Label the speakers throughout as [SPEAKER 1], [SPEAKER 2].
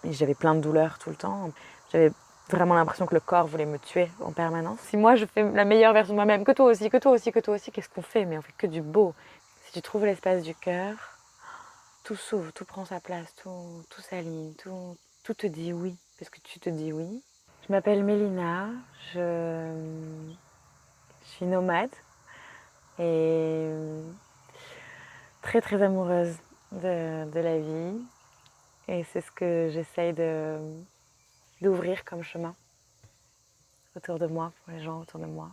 [SPEAKER 1] J'avais plein de douleurs tout le temps. J'avais vraiment l'impression que le corps voulait me tuer en permanence. Si moi je fais la meilleure version de moi-même, que toi aussi, que toi aussi, que toi aussi, qu'est-ce qu'on fait? Mais on fait que du beau. Si tu trouves l'espace du cœur, tout s'ouvre, tout prend sa place, tout s'aligne, tout te dit oui, parce que tu te dis oui. Je m'appelle Mélina, je suis nomade et très très amoureuse de la vie. Et c'est ce que j'essaye d'ouvrir comme chemin autour de moi, pour les gens autour de moi.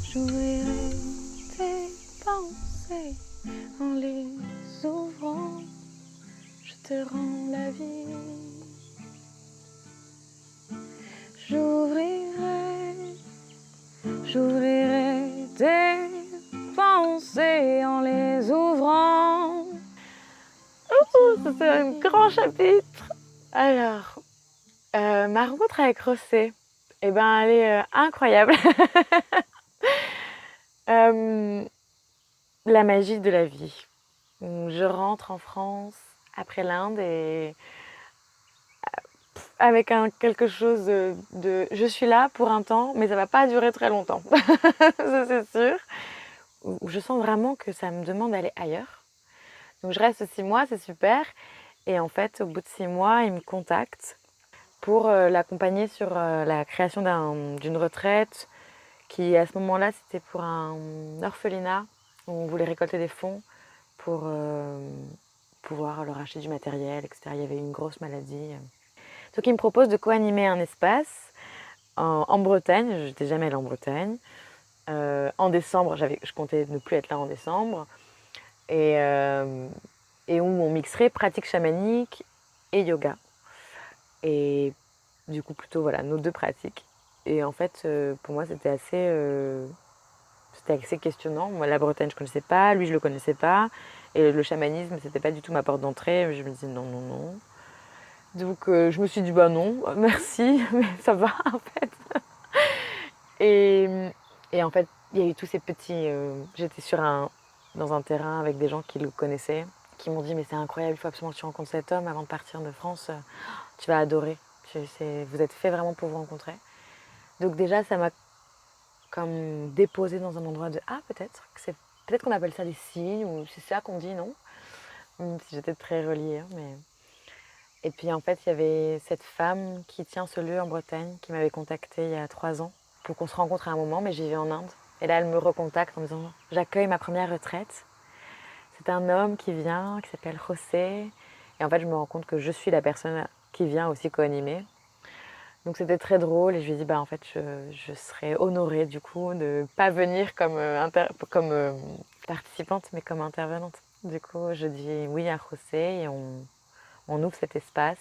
[SPEAKER 1] J'ouvrirai tes pensées en les ouvrant, je te rends la vie. J'ouvrirai tes pensées en les ouvrant. Ça c'est un grand chapitre. Alors, ma rencontre avec Rossé, eh ben, elle est incroyable. La magie de la vie. Je rentre en France après l'Inde et avec quelque chose je suis là pour un temps, mais ça va pas durer très longtemps. Ça c'est sûr. Où je sens vraiment que ça me demande d'aller ailleurs. Donc je reste 6 mois, c'est super. Et en fait, au bout de 6 mois, il me contacte pour l'accompagner sur la création d'une retraite qui, à ce moment-là, c'était pour un orphelinat où on voulait récolter des fonds pour pouvoir leur acheter du matériel, etc. Il y avait une grosse maladie. Donc il me propose de co-animer un espace en Bretagne. Je n'étais jamais allée en Bretagne. En décembre, je comptais ne plus être là en décembre. Et où on mixerait pratique chamanique et yoga. Et du coup, plutôt, voilà, nos deux pratiques. Et en fait, pour moi, c'était assez questionnant. Moi, la Bretagne, je ne connaissais pas, lui, je ne le connaissais pas. Et le chamanisme, c'était pas du tout ma porte d'entrée. Je me disais non, non, non. Donc, je me suis dit, bah non, merci, mais ça va, en fait. Et, et en fait, il y a eu tous ces petits. J'étais dans un terrain avec des gens qui le connaissaient, qui m'ont dit, mais c'est incroyable, il faut absolument que tu rencontres cet homme avant de partir de France. Tu vas adorer. Vous êtes fait vraiment pour vous rencontrer. Donc, déjà, ça m'a comme déposé dans un endroit de ah, peut-être qu'on appelle ça des signes, ou c'est ça qu'on dit, non? Même si j'étais très reliée, hein, mais. Et puis en fait, il y avait cette femme qui tient ce lieu en Bretagne qui m'avait contactée il y a 3 ans pour qu'on se rencontre à un moment, mais j'y vais en Inde. Et là, elle me recontacte en me disant j'accueille ma première retraite. C'est un homme qui vient, qui s'appelle José. Et en fait, je me rends compte que je suis la personne qui vient aussi co-animer. Donc c'était très drôle et je lui ai dit bah en fait je serais honorée du coup de ne pas venir comme participante mais comme intervenante. Du coup je dis oui à José et on ouvre cet espace.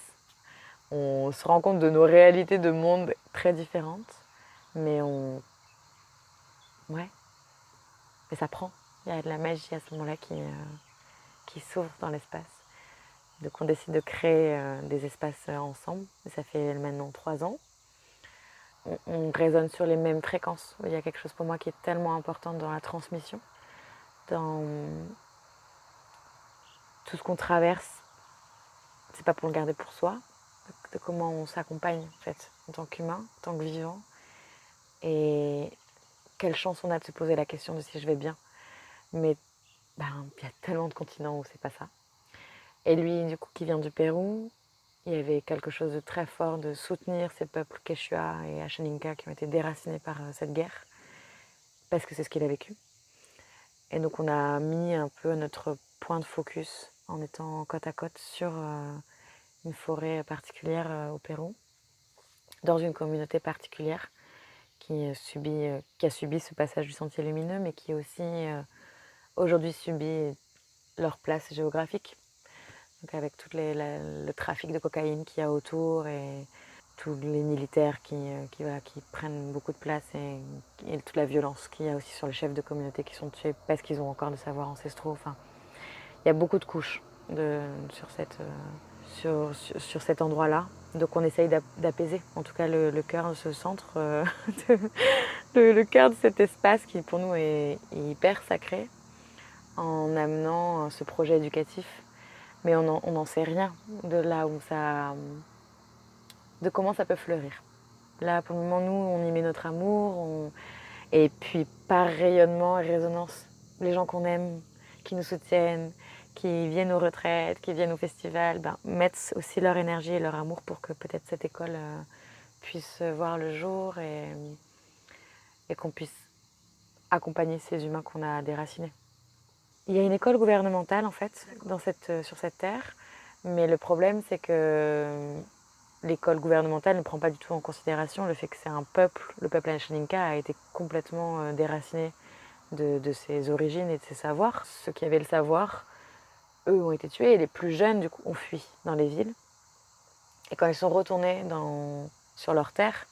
[SPEAKER 1] On se rend compte de nos réalités de monde très différentes, mais ouais, mais ça prend. Il y a de la magie à ce moment-là qui s'ouvre dans l'espace. Donc on décide de créer des espaces ensemble. Et ça fait maintenant 3 ans. On résonne sur les mêmes fréquences. Il y a quelque chose pour moi qui est tellement important dans la transmission, dans tout ce qu'on traverse. C'est pas pour le garder pour soi, de comment on s'accompagne en fait, en tant qu'humain, en tant que vivant. Et quelle chance on a de se poser la question de si je vais bien. Mais ben, il y a tellement de continents où c'est pas ça. Et lui, du coup, qui vient du Pérou, il y avait quelque chose de très fort de soutenir ces peuples Quechua et Ashaninka qui ont été déracinés par cette guerre, parce que c'est ce qu'il a vécu. Et donc on a mis un peu notre point de focus en étant côte à côte sur une forêt particulière au Pérou, dans une communauté particulière qui a subi ce passage du sentier lumineux, mais qui aussi aujourd'hui subit leur place géographique. Donc avec le trafic de cocaïne qu'il y a autour et tous les militaires qui prennent beaucoup de place et toute la violence qu'il y a aussi sur les chefs de communauté qui sont tués parce qu'ils ont encore des savoirs ancestraux. Enfin, il y a beaucoup de couches sur cet endroit-là. Donc on essaye d'apaiser, en tout cas le cœur de ce centre, le cœur de cet espace qui pour nous est hyper sacré, en amenant ce projet éducatif. Mais on n'en sait rien de là où de comment ça peut fleurir. Là, pour le moment, nous, on y met notre amour, et puis par rayonnement et résonance, les gens qu'on aime, qui nous soutiennent, qui viennent aux retraites, qui viennent au festival, mettent aussi leur énergie et leur amour pour que peut-être cette école puisse voir le jour et qu'on puisse accompagner ces humains qu'on a déracinés. Il y a une école gouvernementale en fait sur cette terre, mais le problème c'est que l'école gouvernementale ne prend pas du tout en considération le fait que c'est un peuple, le peuple Ashaninka a été complètement déraciné de ses origines et de ses savoirs. Ceux qui avaient le savoir, eux, ont été tués et les plus jeunes, du coup, ont fui dans les villes. Et quand ils sont retournés sur leur terre,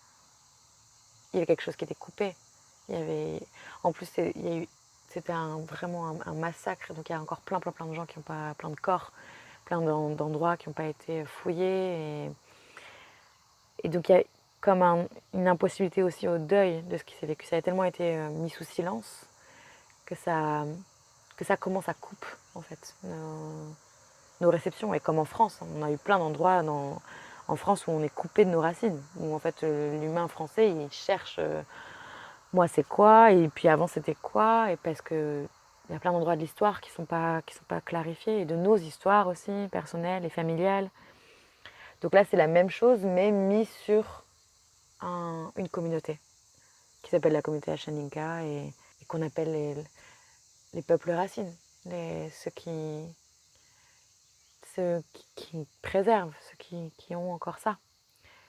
[SPEAKER 1] il y avait quelque chose qui était coupé. En plus, c'était vraiment un massacre. Donc il y a encore plein de gens qui n'ont pas, plein de corps, plein d'endroits qui n'ont pas été fouillés. Et donc il y a comme une impossibilité aussi au deuil de ce qui s'est vécu. Ça a tellement été mis sous silence que ça commence à couper en fait nos réceptions. Et comme en France, on a eu plein d'endroits en France où on est coupé de nos racines, où en fait l'humain français il cherche moi c'est quoi et puis avant c'était quoi, et parce que il y a plein d'endroits de l'histoire qui sont pas clarifiés, et de nos histoires aussi personnelles et familiales. Donc là c'est la même chose mais mis sur une communauté qui s'appelle la communauté Ashaninka et qu'on appelle les peuples racines, ceux qui préservent, ceux qui ont encore ça,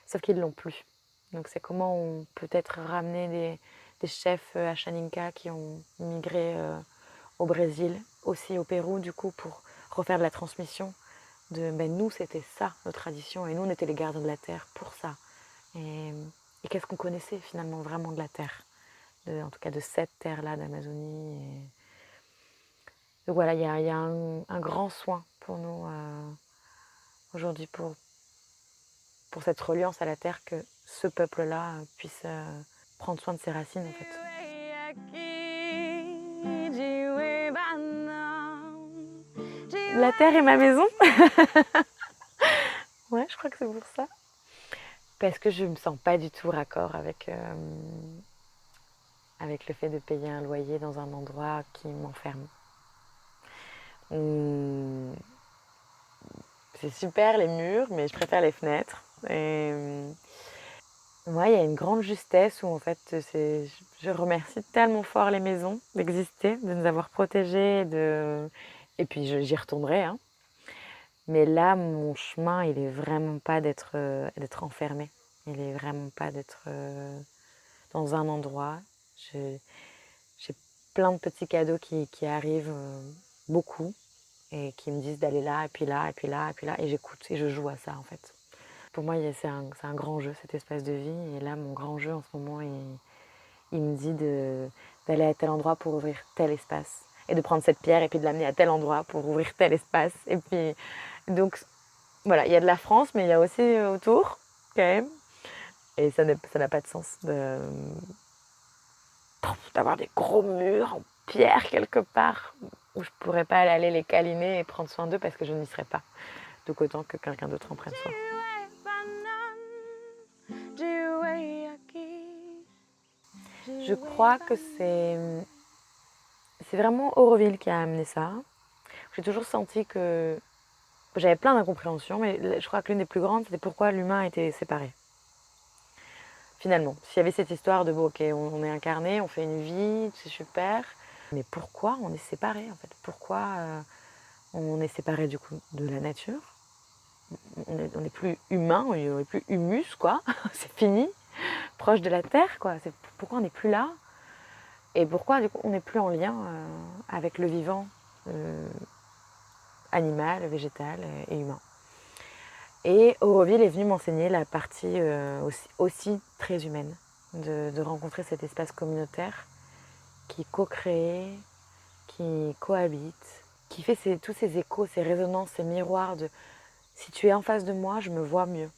[SPEAKER 1] sauf qu'ils ne l'ont plus. Donc c'est comment on peut être ramener des chefs Ashaninka qui ont migré au Brésil, aussi au Pérou du coup, pour refaire de la transmission nous c'était ça notre tradition et nous on était les gardiens de la terre pour ça. Et qu'est-ce qu'on connaissait finalement vraiment de la terre, en tout cas de cette terre-là d'Amazonie. Donc voilà, il y a un grand soin pour nous aujourd'hui pour cette reliance à la terre, que ce peuple-là puisse prendre soin de ses racines en fait. La terre est ma maison. Ouais, je crois que c'est pour ça. Parce que je me sens pas du tout raccord avec le fait de payer un loyer dans un endroit qui m'enferme. C'est super les murs, mais je préfère les fenêtres. Et moi, il y a une grande justesse où en fait, je remercie tellement fort les maisons d'exister, de nous avoir protégés, et puis j'y retournerai. Hein. Mais là, mon chemin, il est vraiment pas d'être enfermé. Il est vraiment pas d'être dans un endroit. J'ai plein de petits cadeaux qui arrivent, beaucoup, et qui me disent d'aller là, et puis là, et puis là, et puis là, et j'écoute, et je joue à ça en fait. Pour moi, c'est un grand jeu, cet espace de vie, et là, mon grand jeu en ce moment, il me dit d'aller à tel endroit pour ouvrir tel espace, et de prendre cette pierre, et puis de l'amener à tel endroit pour ouvrir tel espace, et puis, donc, voilà, il y a de la France, mais il y a aussi autour, quand même, et ça n'a pas de sens d'avoir des gros murs en pierre quelque part où je pourrais pas aller les câliner et prendre soin d'eux parce que je n'y serais pas. Donc autant que quelqu'un d'autre en prenne soin. Je crois que c'est vraiment Auroville qui a amené ça. J'ai toujours senti que j'avais plein d'incompréhensions, mais je crois que l'une des plus grandes, c'était pourquoi l'humain était séparé. Finalement, s'il y avait cette histoire de bon, ok, on est incarné, on fait une vie, c'est super, mais pourquoi on est séparé en fait? Pourquoi on est séparé du coup de la nature? On n'est plus humain, on n'est plus humus, quoi. C'est fini, proche de la terre, quoi. Pourquoi on n'est plus là? Et pourquoi du coup on n'est plus en lien avec le vivant, animal, végétal et humain. Et Auroville est venu m'enseigner la partie aussi très humaine, de rencontrer cet espace communautaire qui est co-créé, qui cohabite, qui fait tous ces échos, ces résonances, ces miroirs de si tu es en face de moi, je me vois mieux,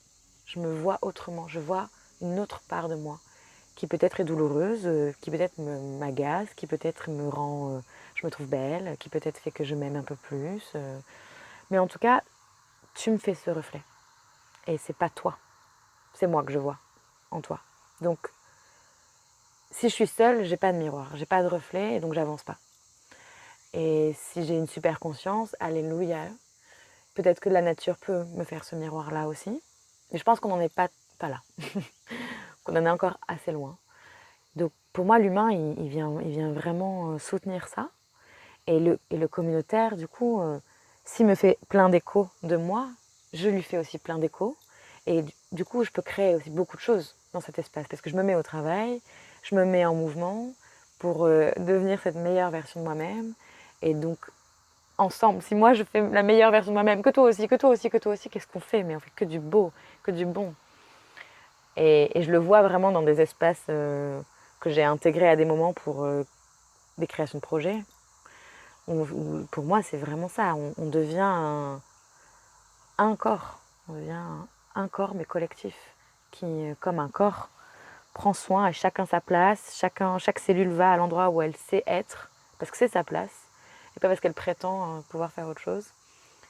[SPEAKER 1] je me vois autrement, je vois une autre part de moi qui peut-être est douloureuse, qui peut-être m'agace, qui peut-être me rend, je me trouve belle, qui peut-être fait que je m'aime un peu plus. Mais en tout cas, tu me fais ce reflet. Et c'est pas toi, c'est moi que je vois en toi. Donc, si je suis seule, j'ai pas de miroir, j'ai pas de reflet, et donc j'avance pas. Et si j'ai une super conscience, alléluia, peut-être que la nature peut me faire ce miroir-là aussi. Mais je pense qu'on n'en est pas là, qu'on en est encore assez loin. Donc pour moi, l'humain, il vient vraiment soutenir ça. Et le communautaire, du coup, s'il me fait plein d'échos de moi, je lui fais aussi plein d'échos. Et du coup, je peux créer aussi beaucoup de choses dans cet espace. Parce que je me mets au travail, je me mets en mouvement pour devenir cette meilleure version de moi-même. Et donc, ensemble, si moi je fais la meilleure version de moi-même, que toi aussi, que toi aussi, que toi aussi, qu'est-ce qu'on fait? Mais on fait que du beau, que du bon. Et je le vois vraiment dans des espaces que j'ai intégrés à des moments pour des créations de projets. Pour moi, c'est vraiment ça. On devient un corps. On devient un corps, mais collectif, qui, comme un corps, prend soin, et chacun sa place, chaque cellule va à l'endroit où elle sait être, parce que c'est sa place, et pas parce qu'elle prétend pouvoir faire autre chose.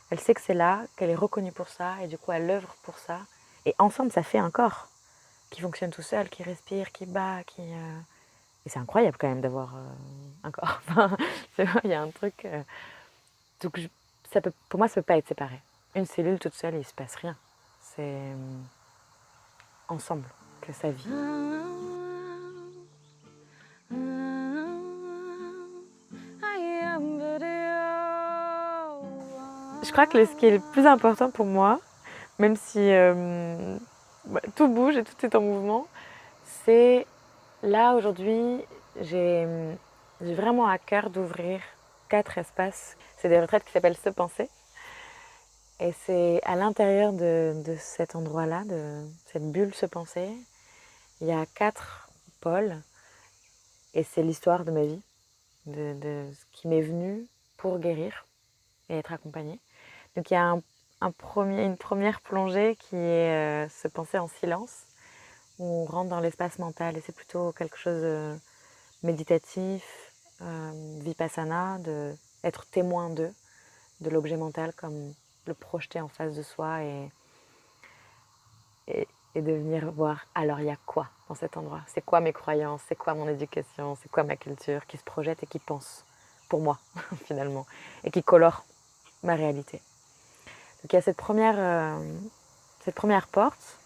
[SPEAKER 1] Elle sait que c'est là, qu'elle est reconnue pour ça, et du coup elle œuvre pour ça. Et ensemble, ça fait un corps qui fonctionne tout seul, qui respire, qui bat, qui... Et c'est incroyable quand même d'avoir un corps. Enfin, il y a un truc... Donc pour moi, ça peut pas être séparé. Une cellule toute seule, il ne se passe rien. C'est ensemble que ça vit. Je crois que ce qui est le plus important pour moi, même si tout bouge et tout est en mouvement, c'est là aujourd'hui, j'ai vraiment à cœur d'ouvrir 4 espaces. C'est des retraites qui s'appellent Se Penser. Et c'est à l'intérieur de cet endroit-là, de cette bulle Se Penser, il y a 4 pôles. Et c'est l'histoire de ma vie, de ce qui m'est venu pour guérir et être accompagnée. Donc il y a une première plongée qui est Se Penser en silence, où on rentre dans l'espace mental. Et c'est plutôt quelque chose de méditatif, vipassana, d'être témoin de l'objet mental, comme le projeter en face de soi et de venir voir, alors il y a quoi dans cet endroit? C'est quoi mes croyances? C'est quoi mon éducation? C'est quoi ma culture qui se projette et qui pense pour moi, finalement, et qui colore ma réalité. Donc il y a cette première porte,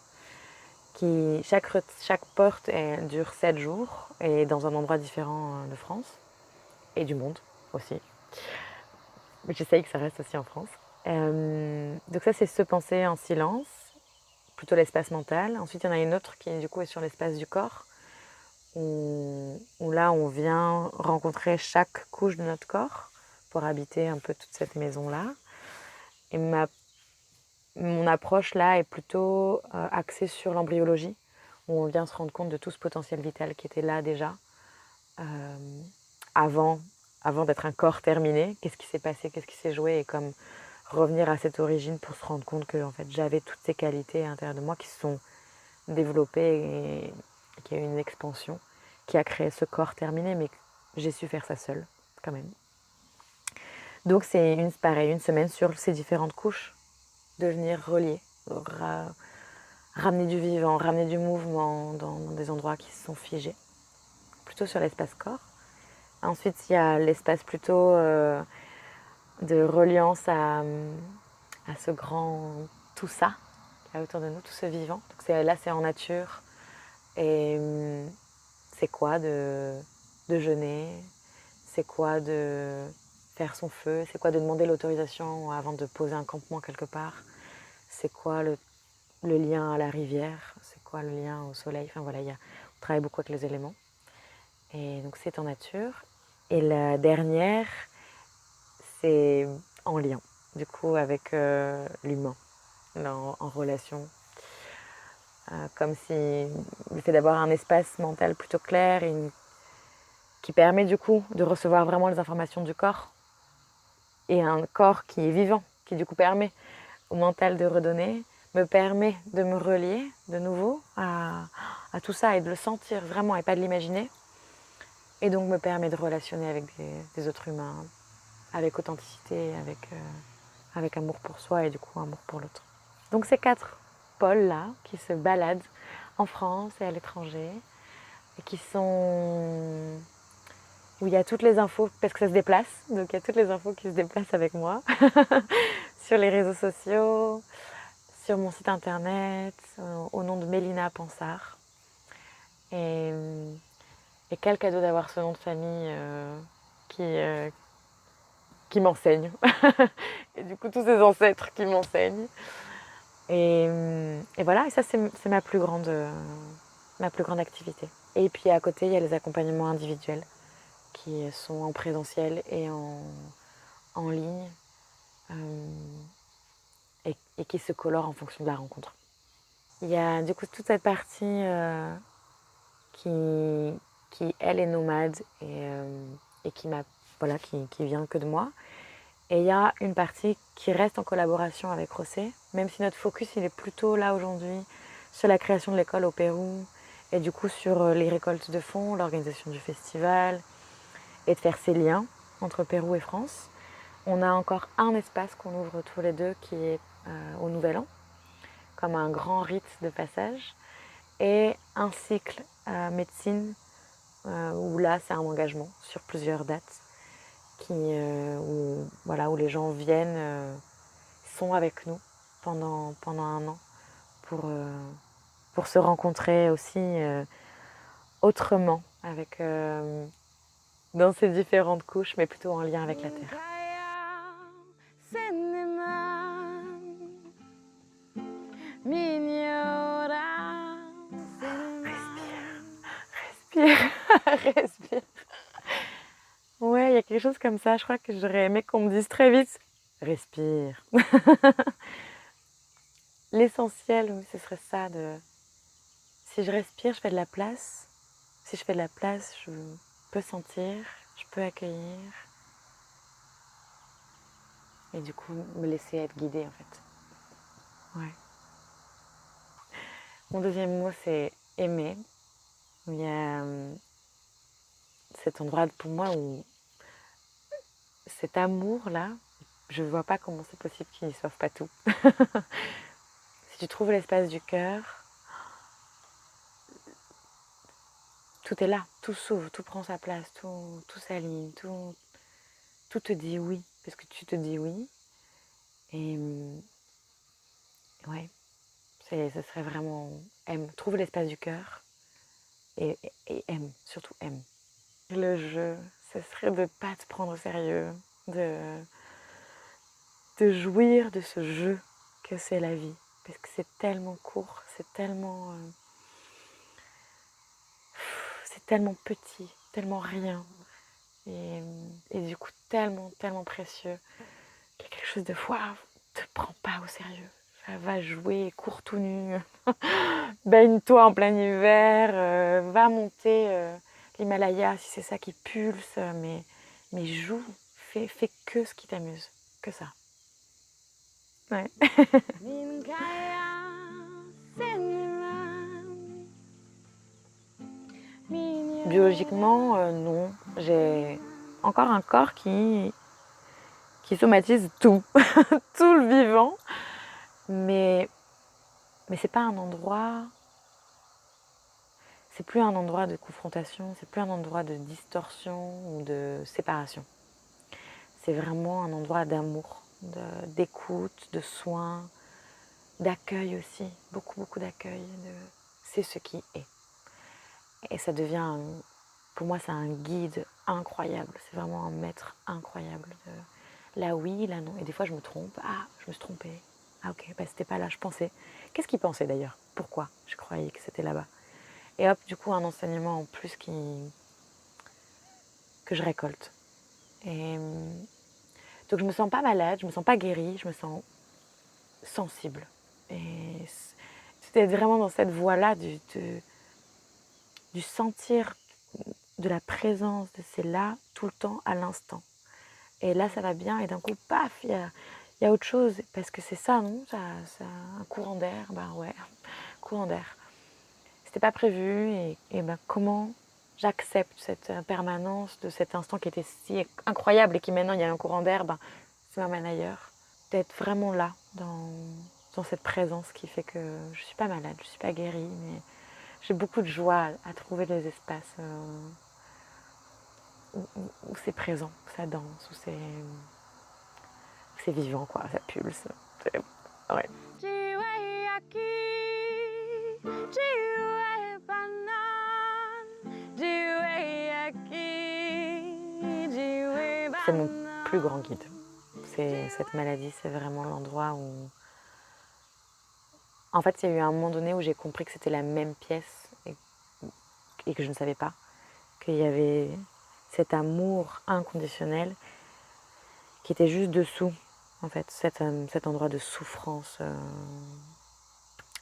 [SPEAKER 1] chaque porte dure 7 jours et est dans un endroit différent de France et du monde aussi. Mais j'essaye que ça reste aussi en France. Donc ça, c'est Se Penser en silence, plutôt l'espace mental. Ensuite, il y en a une autre qui, du coup, est sur l'espace du corps, où là, on vient rencontrer chaque couche de notre corps pour habiter un peu toute cette maison-là. Et mon approche là est plutôt axée sur l'embryologie, où on vient se rendre compte de tout ce potentiel vital qui était là déjà, avant d'être un corps terminé. Qu'est-ce qui s'est passé, qu'est-ce qui s'est joué, et comme revenir à cette origine pour se rendre compte que en fait, j'avais toutes ces qualités à l'intérieur de moi qui se sont développées et qu'il y a eu une expansion qui a créé ce corps terminé, mais j'ai su faire ça seule quand même. Donc c'est une semaine sur ces différentes couches, de venir relier, ramener du vivant, ramener du mouvement dans des endroits qui se sont figés, plutôt sur l'espace corps. Ensuite, il y a l'espace plutôt de reliance à ce grand tout ça qui est autour de nous, tout ce vivant. Donc là, c'est en nature. Et c'est quoi de jeûner? C'est quoi de faire son feu? C'est quoi de demander l'autorisation avant de poser un campement quelque part? C'est quoi le lien à la rivière? C'est quoi le lien au soleil? Enfin voilà, on travaille beaucoup avec les éléments. Et donc c'est en nature. Et la dernière, c'est en lien. du coup, avec l'humain, en relation. Comme si le fait d'avoir un espace mental plutôt clair qui permet du coup de recevoir vraiment les informations du corps et un corps qui est vivant, qui du coup permet au mental de redonner, me permet de me relier de nouveau à tout ça et de le sentir vraiment et pas de l'imaginer. Et donc me permet de relationner avec des autres humains, avec authenticité, avec amour pour soi et du coup amour pour l'autre. Donc ces 4 pôles-là qui se baladent en France et à l'étranger et qui sont où il y a toutes les infos, parce que ça se déplace, donc il y a toutes les infos qui se déplacent avec moi, sur les réseaux sociaux, sur mon site internet, au nom de Mélina Pansart. Et quel cadeau d'avoir ce nom de famille qui m'enseigne. Et du coup, tous ces ancêtres qui m'enseignent. Et voilà, et ça, c'est ma plus grande activité. Et puis à côté, il y a les accompagnements individuels qui sont en présentiel et en ligne et qui se colorent en fonction de la rencontre. Il y a du coup toute cette partie qui elle, est nomade et qui vient que de moi. Et il y a une partie qui reste en collaboration avec Rossé, même si notre focus il est plutôt là aujourd'hui sur la création de l'école au Pérou et du coup sur les récoltes de fonds, l'organisation du festival et de faire ces liens entre Pérou et France. On a encore un espace qu'on ouvre tous les deux qui est au Nouvel An, comme un grand rite de passage, et un cycle médecine où là c'est un engagement sur plusieurs dates où les gens viennent, sont avec nous pendant un an pour se rencontrer aussi autrement, dans ces différentes couches, mais plutôt en lien avec la terre. Respire, respire. Ouais, il y a quelque chose comme ça. Je crois que j'aurais aimé qu'on me dise très vite respire. L'essentiel, oui, ce serait ça si je respire, je fais de la place. Si je fais de la place, je peux sentir, je peux accueillir. Et du coup, me laisser être guidée en fait. Ouais. Mon deuxième mot, c'est aimer. Il y a cet endroit pour moi où cet amour-là, je ne vois pas comment c'est possible qu'il n'y sauve pas tout. Si tu trouves l'espace du cœur, tout est là, tout s'ouvre, tout prend sa place, tout s'aligne, tout te dit oui, parce que tu te dis oui. Et ouais, ce serait vraiment aime, trouve l'espace du cœur et aime, surtout aime. Le jeu, ce serait de ne pas te prendre au sérieux, de jouir de ce jeu que c'est la vie. Parce que c'est tellement court, c'est tellement petit, tellement rien. Et du coup, tellement, tellement précieux. Qu'il y a quelque chose de waouh, te prends pas au sérieux. Ça va jouer, cours tout nu, baigne-toi en plein hiver, va monter l'Himalaya si c'est ça qui pulse, mais joue, fais que ce qui t'amuse, que ça. Ouais. Biologiquement, non. J'ai encore un corps qui somatise tout, tout le vivant. Mais c'est pas un endroit, c'est plus un endroit de confrontation, c'est plus un endroit de distorsion ou de séparation. C'est vraiment un endroit d'amour, d'écoute, de soin, d'accueil aussi, beaucoup, beaucoup d'accueil. C'est ce qui est. Et ça devient, pour moi, c'est un guide incroyable. C'est vraiment un maître incroyable. Là oui, là non. Et des fois, je me trompe. Ah, je me suis trompée. Ah ok, bah, c'était pas là, je pensais. Qu'est-ce qu'il pensait d'ailleurs? Pourquoi je croyais que c'était là-bas? Et hop, du coup, un enseignement en plus que je récolte. Et Donc je me sens pas malade, je me sens pas guérie, je me sens sensible. Et c'était vraiment dans cette voie-là du sentir, de la présence, de c'est là, tout le temps, à l'instant. Et là, ça va bien, et d'un coup, paf, il y a autre chose, parce que c'est ça, non ça, un courant d'air, ben ouais, courant d'air. C'était pas prévu, et ben comment j'accepte cette permanence de cet instant qui était si incroyable, et qui maintenant, il y a un courant d'air, ben, ça m'amène ailleurs. D'être vraiment là, dans cette présence qui fait que je suis pas malade, je suis pas guérie, mais j'ai beaucoup de joie à trouver des espaces où c'est présent, où ça danse, où c'est vivant, quoi, ça pulse. Ouais. C'est mon plus grand guide. Cette maladie, c'est vraiment l'endroit où... En fait, il y a eu un moment donné où j'ai compris que c'était la même pièce et que je ne savais pas. Qu'il y avait cet amour inconditionnel qui était juste dessous, en fait, cet endroit de souffrance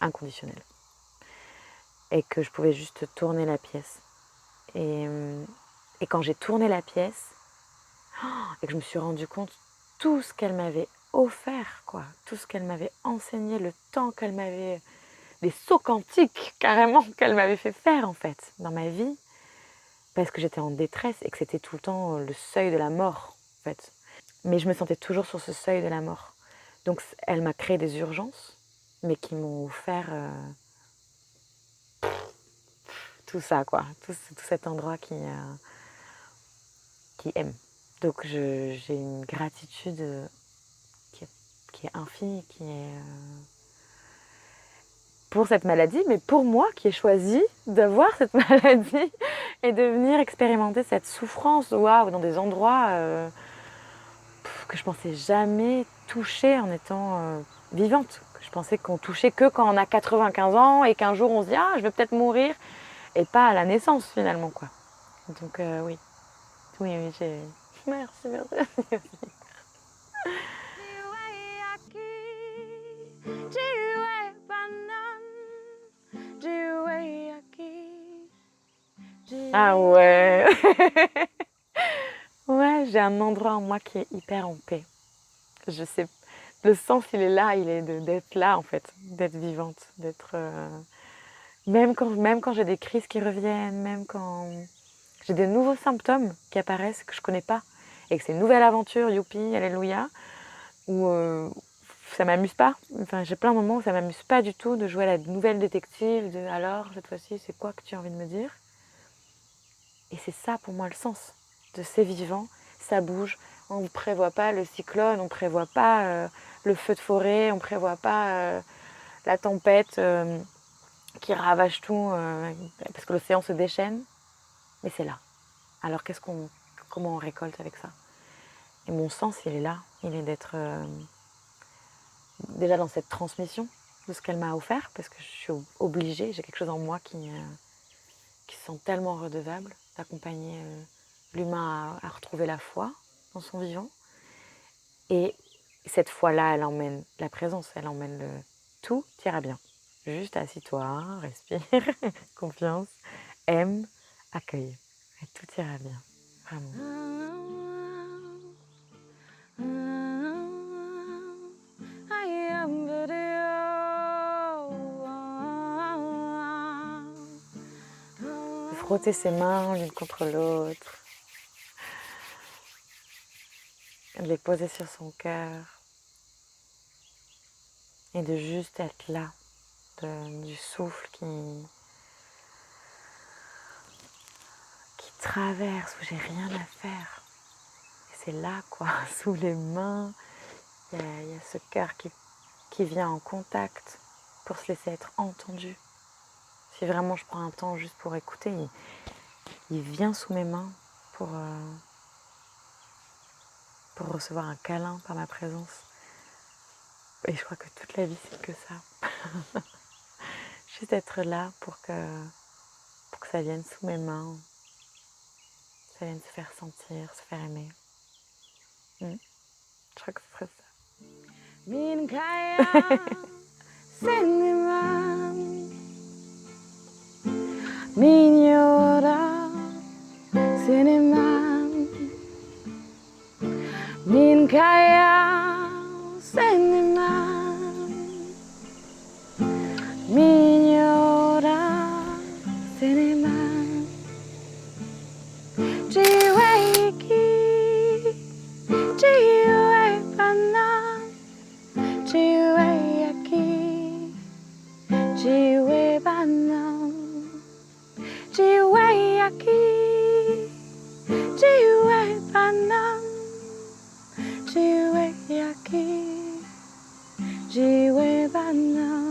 [SPEAKER 1] inconditionnelle. Et que je pouvais juste tourner la pièce. Et quand j'ai tourné la pièce, et que je me suis rendu compte tout ce qu'elle m'avait offert, quoi, tout ce qu'elle m'avait enseigné, le temps qu'elle m'avait... les sauts quantiques, carrément, qu'elle m'avait fait faire, en fait, dans ma vie, parce que j'étais en détresse et que c'était tout le temps le seuil de la mort, en fait. Mais je me sentais toujours sur ce seuil de la mort. Donc, elle m'a créé des urgences, mais qui m'ont offert tout ça, quoi, tout cet endroit qui aime. Donc, j'ai une gratitude qui est infinie, qui est... pour cette maladie, mais pour moi qui ai choisi d'avoir cette maladie et de venir expérimenter cette souffrance, waouh, dans des endroits que je pensais jamais toucher en étant vivante. Je pensais qu'on touchait que quand on a 95 ans et qu'un jour on se dit ah je vais peut-être mourir et pas à la naissance finalement quoi. Donc oui, j'ai... Merci, merci. Ah ouais. Ouais, j'ai un endroit en moi qui est hyper en paix. Je sais, le sens il est là, il est d'être là en fait, d'être vivante, d'être... même quand j'ai des crises qui reviennent, même quand j'ai des nouveaux symptômes qui apparaissent que je connais pas, et que c'est une nouvelle aventure, youpi, alléluia, où ça m'amuse pas. Enfin, j'ai plein de moments où ça m'amuse pas du tout de jouer à la nouvelle détective, de alors, cette fois-ci, c'est quoi que tu as envie de me dire? Et c'est ça pour moi le sens de c'est vivant, ça bouge. On ne prévoit pas le cyclone, on ne prévoit pas le feu de forêt, on ne prévoit pas la tempête qui ravage tout parce que l'océan se déchaîne. Mais c'est là. Alors comment on récolte avec ça? Et mon sens, il est là. Il est d'être déjà dans cette transmission de ce qu'elle m'a offert parce que je suis obligée, j'ai quelque chose en moi qui se sent tellement redevable d'accompagner l'humain à retrouver la foi dans son vivant. Et cette foi-là, elle emmène la présence, elle emmène le tout ira bien. Juste assis-toi, respire, confiance, aime, accueille. Et tout ira bien, vraiment. De frotter ses mains l'une contre l'autre, de les poser sur son cœur et de juste être là, du souffle qui traverse, où j'ai rien à faire. Et c'est là, quoi, sous les mains, il y a ce cœur qui vient en contact pour se laisser être entendu. Si vraiment je prends un temps juste pour écouter, il vient sous mes mains pour recevoir un câlin par ma présence. Et je crois que toute la vie, c'est que ça. Juste être là pour que ça vienne sous mes mains, ça vienne se faire sentir, se faire aimer. Je crois que ce serait ça.
[SPEAKER 2] Min kaya seniman Minyora seniman Min kaya seniman Minyora seniman Jiwe iki Jiwe panan Jiwe yaki Jiwe panan Jiwe yaki Jiwe panan Jiwe yaki Jiwe panan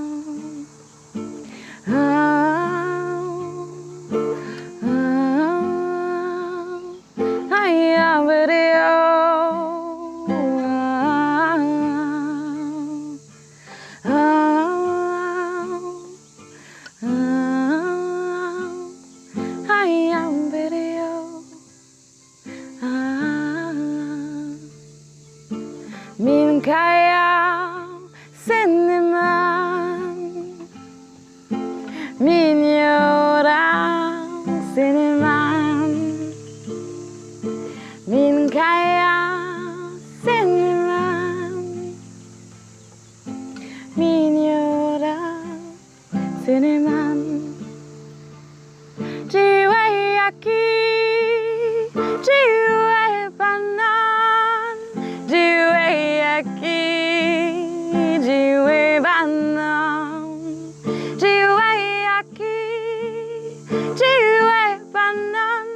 [SPEAKER 2] I am video Min kaya seniman Minyora seniman Min kaya seniman Minyora seniman Jiwe yaki Jiwe panan Jiwe yaki Jiwe panan Jiwe yaki Jiwe panan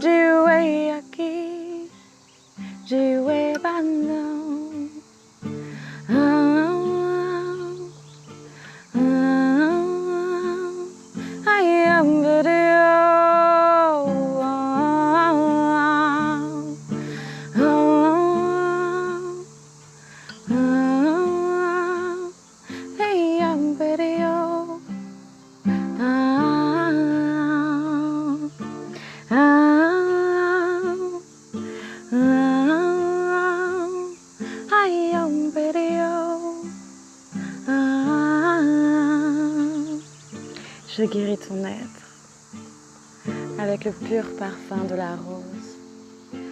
[SPEAKER 2] Jiwe yaki Jiwe panan I am video I am video I am video Je guéris ton être avec le pur parfum de la rose.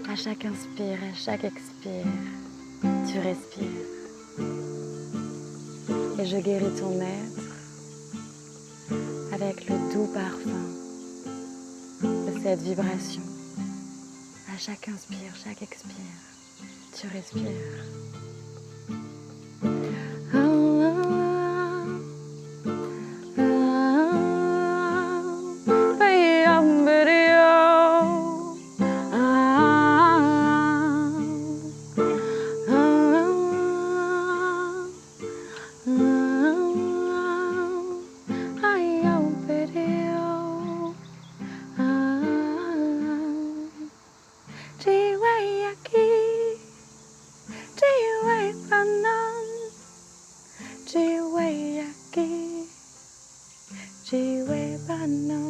[SPEAKER 2] À chaque inspire, à chaque expire, tu respires. Et je guéris ton être avec le doux parfum de cette vibration. À chaque inspire, chaque expire, tu respires. Jiwe yaki, jiwe panan.